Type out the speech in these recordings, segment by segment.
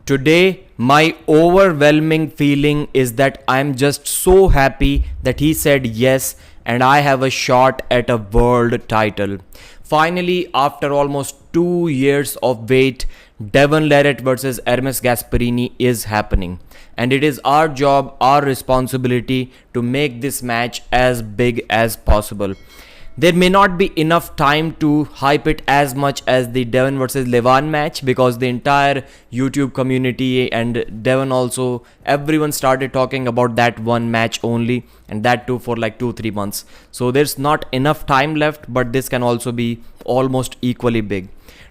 Today, my overwhelming feeling is that I'm just so happy that he said yes and I have a shot at a world title. Finally, after almost 2 years of wait, Devon Larratt versus Ermes Gasparini is happening. And it is our job, our responsibility to make this match as big as possible. There may not be enough time to hype it as much as the Devon versus Levan match, because the entire YouTube community and Devon also, everyone started talking about that one match only, and that too for like 2-3 months. So there's not enough time left, but this can also be almost equally big.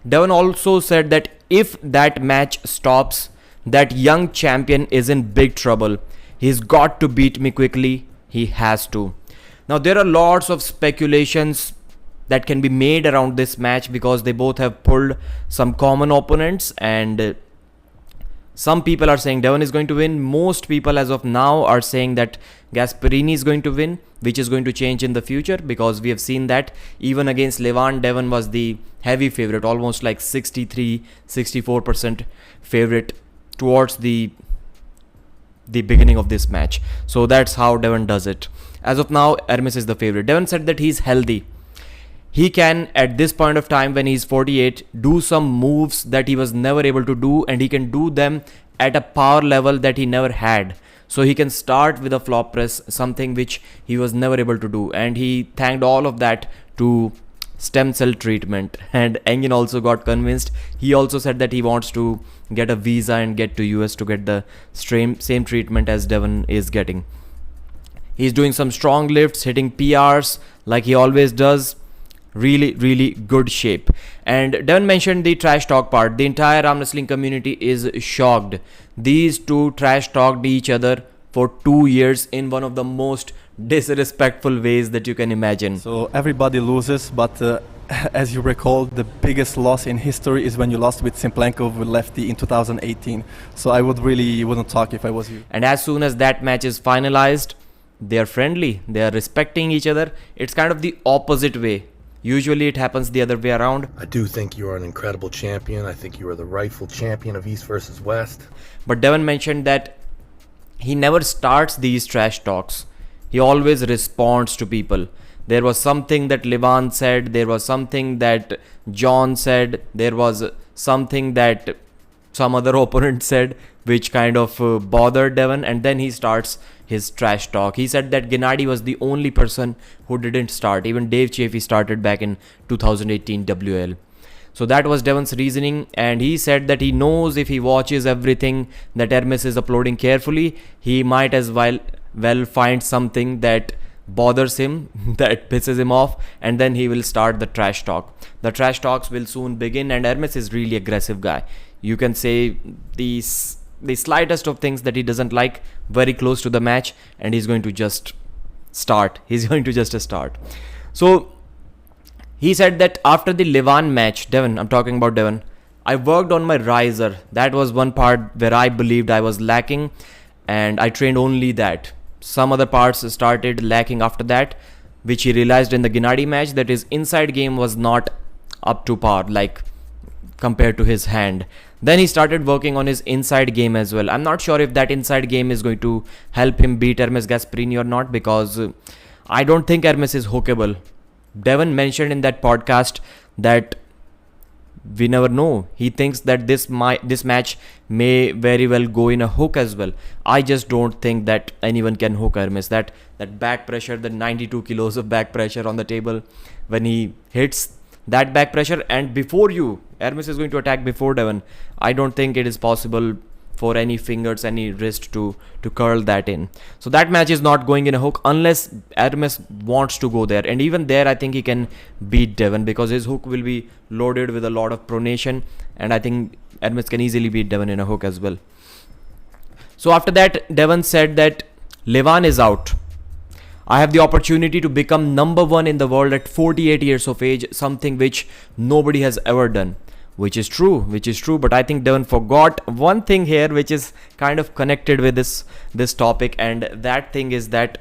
Devon also said that if that match stops, that young champion is in big trouble. He's got to beat me quickly. He has to. Now, there are lots of speculations that can be made around this match because they both have pulled some common opponents, and some people are saying Devon is going to win. Most people as of now are saying that Gasparini is going to win, which is going to change in the future because we have seen that even against Levan, Devon was the heavy favorite, almost like 63-64% favorite towards the beginning of this match. So that's how Devon does it. As of now, Ermes is the favorite. Devon said that he's healthy. He can, at this point of time when he's 48, do some moves that he was never able to do, and he can do them at a power level that he never had. So he can start with a flop press, something which he was never able to do. And he thanked all of that to stem cell treatment. And Engin also got convinced. He also said that he wants to get a visa and get to US to get the same treatment as Devon is getting. He's doing some strong lifts, hitting PRs like he always does. Really good shape. And Devon mentioned the trash talk part. The entire arm wrestling community is shocked. These two trash talked each other for 2 years in one of the most disrespectful ways that you can imagine. So everybody loses, but as you recall, the biggest loss in history is when you lost with Simplenkov with lefty in 2018. So I wouldn't talk if I was you. And as soon as that match is finalized, they are friendly, they are respecting each other. It's kind of the opposite way. Usually it happens the other way around. I do think you are an incredible champion. I think you are the rightful champion of East versus West. But Devon mentioned that he never starts these trash talks. He always responds to people. There was something that Levan said, there was something that John said, there was something that some other opponent said, which kind of bothered Devon, and then he starts his trash talk. He said that Gennady was the only person who didn't start. Even Dave Chaffee started back in 2018 WL. So that was Devon's reasoning, and he said that he knows if he watches everything that Ermes is uploading carefully, he might as well find something that bothers him, that pisses him off, and then he will start the trash talk. The trash talks will soon begin, and Ermes is really aggressive guy. You can say the slightest of things that he doesn't like very close to the match, and he's going to just start. So he said that after the Levan match, Devon, I'm talking about Devon, I worked on my riser. That was one part where I believed I was lacking, and I trained only that. Some other parts started lacking after that, which he realized in the Gennady match, that his inside game was not up to par, like compared to his hand. Then he started working on his inside game as well. I'm not sure if that inside game is going to help him beat Ermes Gasparini or not, because I don't think Ermes is hookable. Devon mentioned in that podcast that we never know. He thinks that this match may very well go in a hook as well. I just don't think that anyone can hook Ermes. That back pressure, the 92 kilos of back pressure on the table, when he hits that back pressure, and before Ermes is going to attack before Devon. I don't think it is possible for any fingers, any wrist to curl that in. So that match is not going in a hook unless Ermes wants to go there. And even there, I think he can beat Devon because his hook will be loaded with a lot of pronation. And I think Ermes can easily beat Devon in a hook as well. So after that, Devon said that Levan is out. I have the opportunity to become number 1 in the world at 48 years of age, something which nobody has ever done. Which is true, but I think Devon forgot one thing here, which is kind of connected with this topic, and that thing is that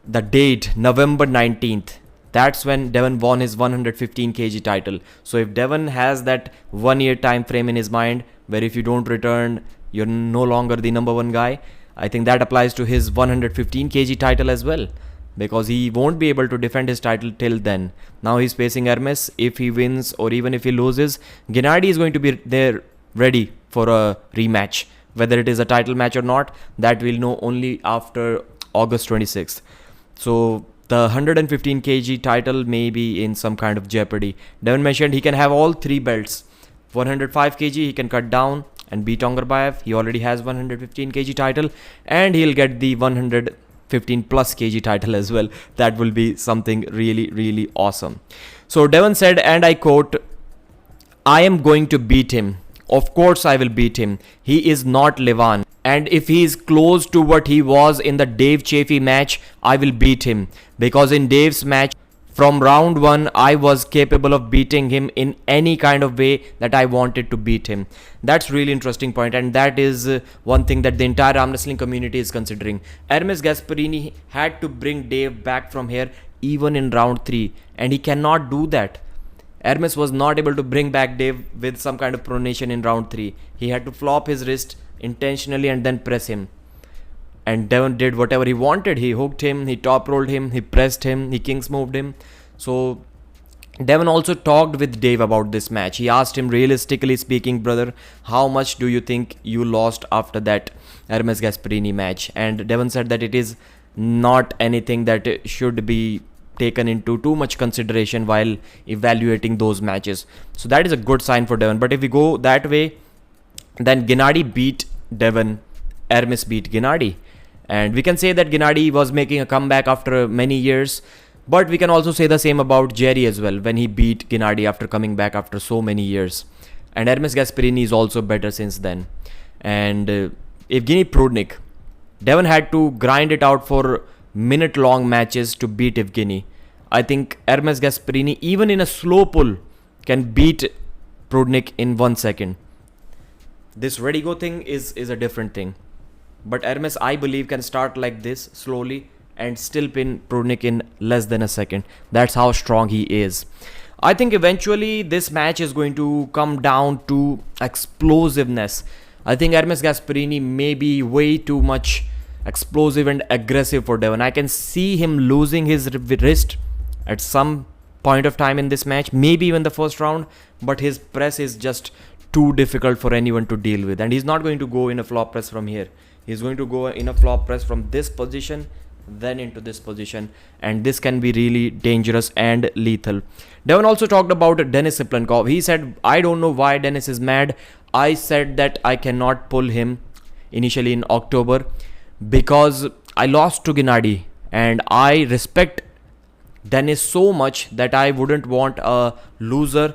the date, November 19th, that's when Devon won his 115 kg title. So if Devon has that 1 year time frame in his mind, where if you don't return, you're no longer the number one guy, I think that applies to his 115 kg title as well, because he won't be able to defend his title till then. Now he's facing Ermes. If he wins or even if he loses, Gennady is going to be there ready for a rematch. Whether it is a title match or not, that we'll know only after August 26th. So the 115 kg title may be in some kind of jeopardy. Devon mentioned he can have all three belts. 105 kg he can cut down and beat Ongarbayev. He already has 115 kg title, and he'll get the 115 plus kg title as well. That will be something really, really awesome. So Devon said, and I quote, "I am going to beat him. Of course I will beat him. He is not Levan. And if he is close to what he was in the Dave Chaffee match, I will beat him. Because in Dave's match, from round 1, I was capable of beating him in any kind of way that I wanted to beat him." That's really interesting point, and that is one thing that the entire arm wrestling community is considering. Ermes Gasparini had to bring Dave back from here even in round 3, and he cannot do that. Ermes was not able to bring back Dave with some kind of pronation in round 3. He had to flop his wrist intentionally and then press him. And Devon did whatever he wanted. He hooked him, he top rolled him, he pressed him, he kings moved him. So Devon also talked with Dave about this match. He asked him, realistically speaking, brother, how much do you think you lost after that Ermes Gasparini match? And Devon said that it is not anything that should be taken into too much consideration while evaluating those matches. So that is a good sign for Devon. But if we go that way, then Gennady beat Devon, Ermes beat Gennady. And we can say that Gennady was making a comeback after many years. But we can also say the same about Jerry as well, when he beat Gennady after coming back after so many years. And Ermes Gasparini is also better since then. And Evgeny Prudnik, Devon had to grind it out for minute-long matches to beat Evgeny. I think Ermes Gasparini, even in a slow pull, can beat Prudnik in 1 second. This ready-go thing is a different thing. But Ermes, I believe, can start like this slowly and still pin Prudnik in less than a second. That's how strong he is. I think eventually this match is going to come down to explosiveness. I think Ermes Gasparini may be way too much explosive and aggressive for Devon. I can see him losing his wrist at some point of time in this match, maybe even the first round, but his press is just too difficult for anyone to deal with. And he's not going to go in a flop press from here. He's going to go in a flop press from this position, then into this position, and this can be really dangerous and lethal. Devon also talked about Denis Siplenkov. He said, I don't know why Denis is mad. I said that I cannot pull him initially in October because I lost to Gennady, and I respect Denis so much that I wouldn't want a loser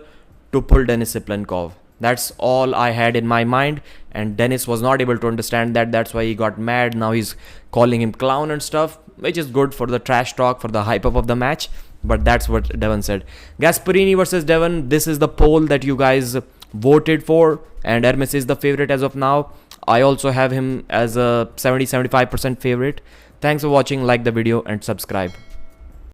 to pull Denis Siplenkov. That's all I had in my mind, and Denis was not able to understand that. That's why he got mad. Now he's calling him clown and stuff, which is good for the trash talk, for the hype up of the match. But that's what Devon said. Gasparini versus Devon. This is the poll that you guys voted for, and Ermes is the favorite as of now. I also have him as a 70-75% favorite. Thanks for watching. Like the video and subscribe.